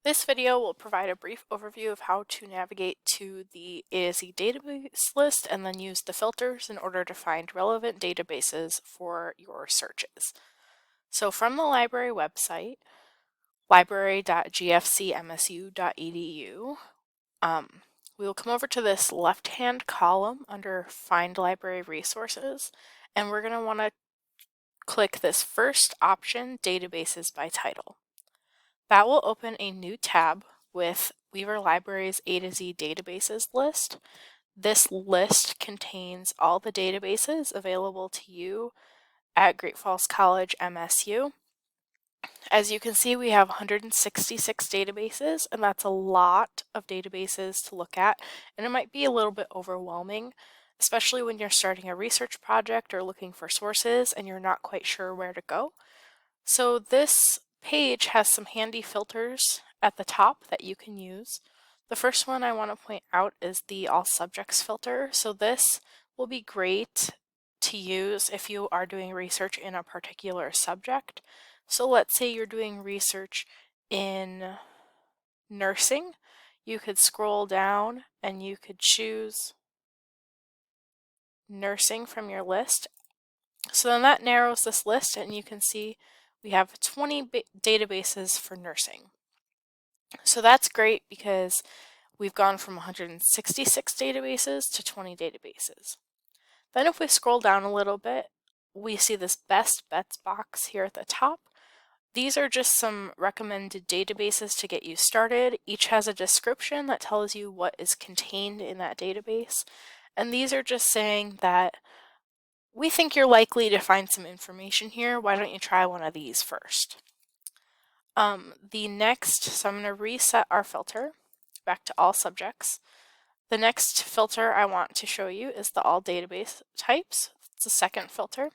This video will provide a brief overview of how to navigate to the A to Z database list and then use the filters in order to find relevant databases for your searches. So from the library website, library.gfcmsu.edu, we will come over to this left-hand column under Find Library Resources, and we're going to want to click this first option, Databases by Title. That will open a new tab with Weaver Library's A to Z databases list. This list contains all the databases available to you at Great Falls College MSU. As you can see, we have 166 databases, and that's a lot of databases to look at, and it might be a little bit overwhelming, especially when you're starting a research project or looking for sources and you're not quite sure where to go. So this page has some handy filters at the top that you can use. The first one I want to point out is the All Subjects filter. So this will be great to use if you are doing research in a particular subject. So let's say you're doing research in nursing. You could scroll down and you could choose nursing from your list. So then that narrows this list, and you can see we have 20 databases for nursing. So that's great because we've gone from 166 databases to 20 databases. Then if we scroll down a little bit, we see this Best Bets box here at the top. These are just some recommended databases to get you started. Each has a description that tells you what is contained in that database. And these are just saying that we think you're likely to find some information here. Why don't you try one of these first? So I'm going to reset our filter back to all subjects. The next filter I want to show you is the all database types. It's the second filter.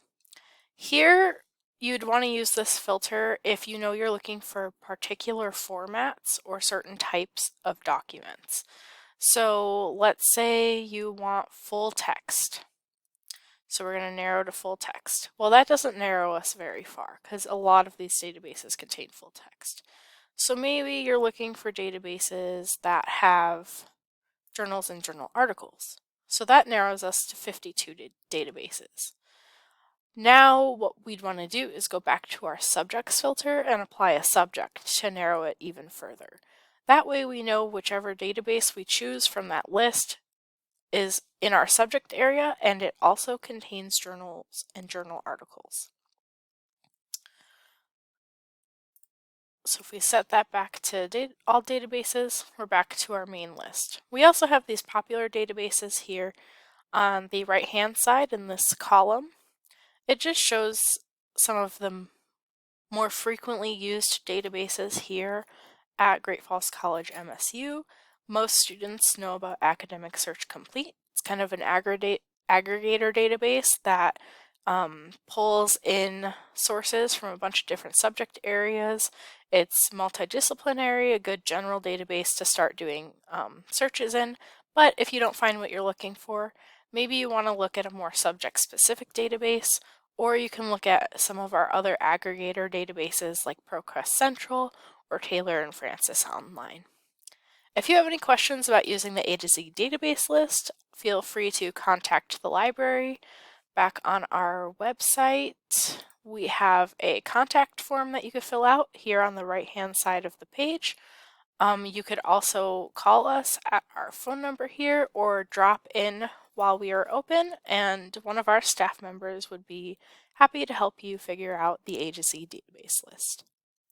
Here, you'd want to use this filter if you know you're looking for particular formats or certain types of documents. So let's say you want full text. So we're going to narrow to full text. Well, that doesn't narrow us very far because a lot of these databases contain full text. So maybe you're looking for databases that have journals and journal articles. So that narrows us to 52 databases. Now what we'd want to do is go back to our subjects filter and apply a subject to narrow it even further. That way we know whichever database we choose from that list is in our subject area, and it also contains journals and journal articles. So if we set that back to all databases, we're back to our main list. We also have these popular databases here on the right hand side in this column. It just shows some of the more frequently used databases here at Great Falls College MSU. Most students know about Academic Search Complete. It's kind of an aggregator database that pulls in sources from a bunch of different subject areas. It's multidisciplinary, a good general database to start doing searches in, but if you don't find what you're looking for, maybe you want to look at a more subject-specific database, or you can look at some of our other aggregator databases like ProQuest Central or Taylor and Francis Online. If you have any questions about using the A to Z database list, feel free to contact the library. Back on our website, we have a contact form that you could fill out here on the right-hand side of the page. You could also call us at our phone number here or drop in while we are open, and one of our staff members would be happy to help you figure out the A to Z database list.